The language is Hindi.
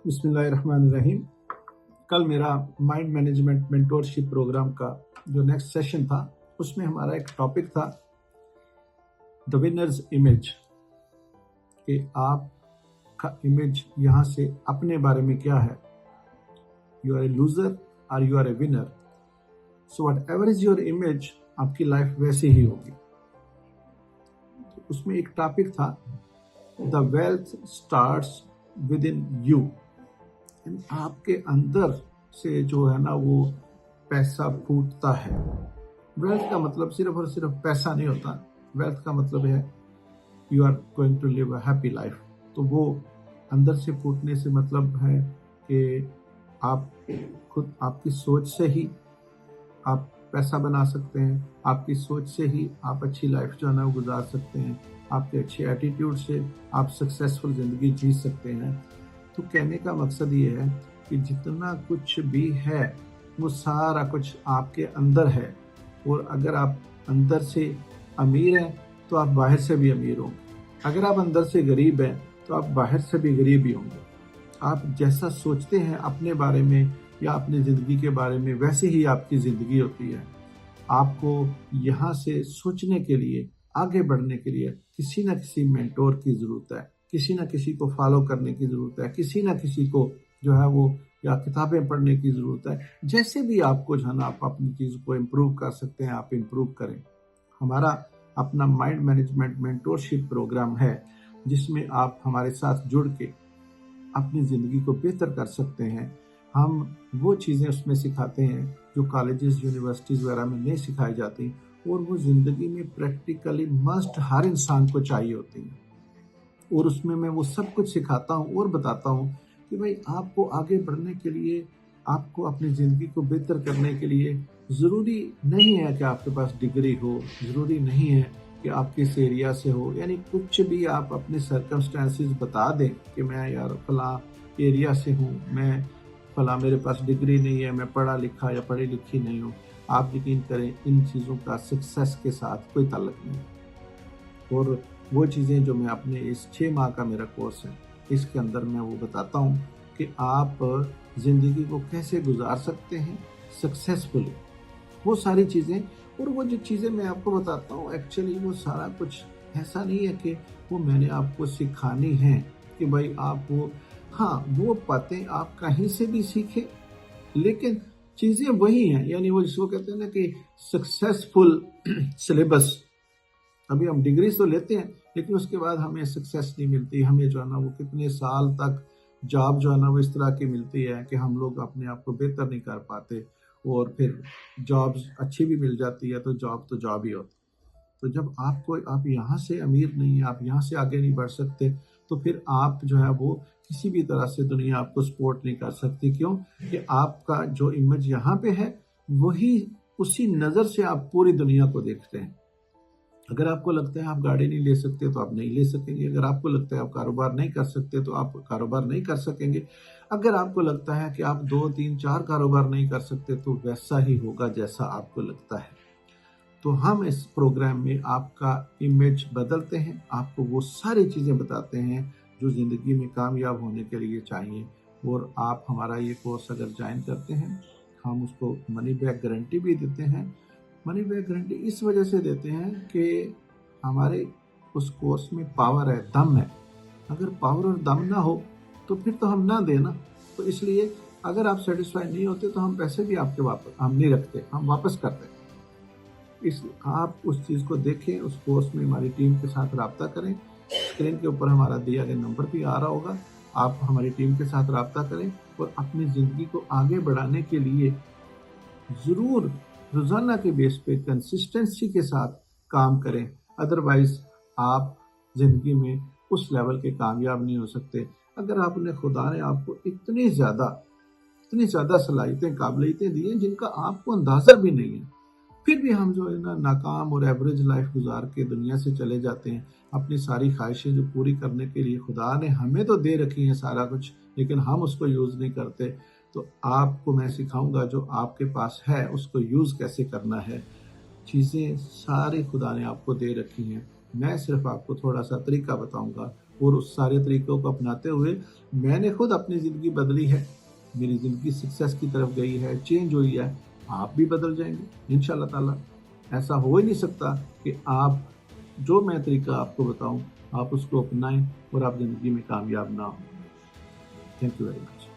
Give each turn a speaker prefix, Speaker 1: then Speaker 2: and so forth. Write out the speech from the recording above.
Speaker 1: बिस्मिल्लाहिर्रहमानिर्रहीम। कल मेरा माइंड मैनेजमेंट मेंटोरशिप प्रोग्राम का जो नेक्स्ट सेशन था उसमें हमारा एक टॉपिक था द विनर्स इमेज, कि आपका इमेज यहाँ से अपने बारे में क्या है। यू आर ए लूजर और you are a winner. So whatever is your image, आपकी लाइफ वैसी ही होगी। तो उसमें एक टॉपिक था the wealth starts within you. आपके अंदर से जो है ना वो पैसा फूटता है। वेल्थ का मतलब सिर्फ और सिर्फ पैसा नहीं होता। वेल्थ का मतलब है you are going to live a happy life. तो वो अंदर से फूटने से मतलब है कि आप खुद, आपकी सोच से ही आप पैसा बना सकते हैं। आपकी सोच से ही आप अच्छी लाइफ जो है ना वो गुजार सकते हैं। आपके अच्छे एटीट्यूड से आप सक्सेसफुल ज़िंदगी जी सकते हैं। तो कहने का मकसद ये है कि जितना कुछ भी है वो सारा कुछ आपके अंदर है। और अगर आप अंदर से अमीर हैं तो आप बाहर से भी अमीर होंगे। अगर आप अंदर से गरीब हैं तो आप बाहर से भी गरीब ही होंगे। आप जैसा सोचते हैं अपने बारे में या अपनी ज़िंदगी के बारे में, वैसे ही आपकी ज़िंदगी होती है। आपको यहाँ से सोचने के लिए, आगे बढ़ने के लिए किसी न किसी मेंटोर की ज़रूरत है, किसी न किसी को फॉलो करने की ज़रूरत है, किसी न किसी को जो है वो या किताबें पढ़ने की ज़रूरत है। जैसे भी आपको जो है ना आप अपनी चीज़ को इम्प्रूव कर सकते हैं, आप इम्प्रूव करें। हमारा अपना माइंड मैनेजमेंट मेंटोरशिप प्रोग्राम है जिसमें आप हमारे साथ जुड़ के अपनी ज़िंदगी को बेहतर कर सकते हैं। हम वो चीज़ें उसमें सिखाते हैं जो कॉलेजेस, यूनिवर्सिटीज़ वगैरह में नहीं सिखाई जाती, और वो ज़िंदगी में प्रैक्टिकली मस्ट हर इंसान को चाहिए होती हैं। और उसमें मैं वो सब कुछ सिखाता हूँ और बताता हूँ कि भाई आपको आगे बढ़ने के लिए, आपको अपनी ज़िंदगी को बेहतर करने के लिए ज़रूरी नहीं है कि आपके पास डिग्री हो, ज़रूरी नहीं है कि आप किस एरिया से हो। यानी कुछ भी आप अपने सर्कमस्टेंसेस बता दें कि मैं यार फलां एरिया से हूँ, मैं फलां, मेरे पास डिग्री नहीं है, मैं पढ़ा लिखा या पढ़ी लिखी नहीं हूँ। आप यकीन करें इन चीज़ों का सक्सेस के साथ कोई ताल्लुक नहीं। और वो चीज़ें जो मैं अपने इस 6 माह का मेरा कोर्स है इसके अंदर मैं वो बताता हूँ कि आप ज़िंदगी को कैसे गुजार सकते हैं सक्सेसफुली। वो सारी चीज़ें, और वो जो चीज़ें मैं आपको बताता हूँ एक्चुअली वो सारा कुछ ऐसा नहीं है कि वो मैंने आपको सिखानी है कि भाई आप वो, हाँ वो बातें आप कहीं से भी सीखें, लेकिन चीज़ें वही हैं। यानी वो जिसको कहते हैं ना कि सक्सेसफुल सिलेबस। अभी हम डिग्री तो लेते हैं लेकिन उसके बाद हमें सक्सेस नहीं मिलती। हमें जो है ना वो कितने साल तक जॉब जो है ना वो इस तरह की मिलती है कि हम लोग अपने आप को बेहतर नहीं कर पाते, और फिर जॉब्स अच्छी भी मिल जाती है तो जॉब ही होती। तो जब आप यहाँ से अमीर नहीं है, आप यहाँ से आगे नहीं बढ़ सकते, तो फिर आप जो है वो किसी भी तरह से दुनिया आपको सपोर्ट नहीं कर सकती। क्यों? कि आपका जो इमेज यहाँ पे है वही, उसी नज़र से आप पूरी दुनिया को देखते हैं। अगर आपको लगता है आप गाड़ी नहीं ले सकते तो आप नहीं ले सकेंगे। अगर आपको लगता है आप कारोबार नहीं कर सकते तो आप कारोबार नहीं कर सकेंगे। अगर आपको लगता है कि आप 2, 3, 4 कारोबार नहीं कर सकते तो वैसा ही होगा जैसा आपको लगता है। तो हम इस प्रोग्राम में आपका इमेज बदलते हैं, आपको वो सारी चीज़ें बताते हैं जो ज़िंदगी में कामयाब होने के लिए चाहिए। और आप हमारा ये कोर्स अगर ज्वाइन करते हैं, हम उसको मनी बैक गारंटी भी देते हैं। मनी बैक गारंटी इस वजह से देते हैं कि हमारे उस कोर्स में पावर है, दम है। अगर पावर और दम ना हो तो फिर तो हम ना देना। तो इसलिए अगर आप सेटिस्फाई नहीं होते तो हम पैसे भी आपके वापस हम नहीं रखते, हम वापस करते हैं। इस आप उस चीज़ को देखें, उस कोर्स में हमारी टीम के साथ रब्ता करें। स्क्रीन के ऊपर हमारा दिया गया नंबर भी आ रहा होगा, आप हमारी टीम के साथ रब्ता करें और अपनी ज़िंदगी को आगे बढ़ाने के लिए ज़रूर रोज़ाना के बेस पे कंसिस्टेंसी के साथ काम करें। अदरवाइज़ आप ज़िंदगी में उस लेवल के कामयाब नहीं हो सकते। अगर आपने, खुदा ने आपको इतनी ज़्यादा सलाहियतें, काबिलियतें दी हैं जिनका आपको अंदाज़ा भी नहीं है, फिर भी हम जो है ना नाकाम और एवरेज लाइफ गुजार के दुनिया से चले जाते हैं। अपनी सारी ख्वाहिशें जो पूरी करने के लिए खुदा ने हमें तो दे रखी हैं सारा कुछ, लेकिन हम उसको यूज़ नहीं करते। तो आपको मैं सिखाऊंगा जो आपके पास है उसको यूज़ कैसे करना है। चीज़ें सारी खुदा ने आपको दे रखी हैं, मैं सिर्फ आपको थोड़ा सा तरीका बताऊंगा और उस सारे तरीक़ों को अपनाते हुए मैंने खुद अपनी ज़िंदगी बदली है। मेरी ज़िंदगी सक्सेस की तरफ गई है, चेंज हुई है। आप भी बदल जाएँगे इंशाअल्लाह ताला। ऐसा हो ही नहीं सकता कि आप जो मैं तरीक़ा आपको बताऊँ, आप उसको अपनाएँ और आप ज़िंदगी में कामयाब ना हों। Thank you very much.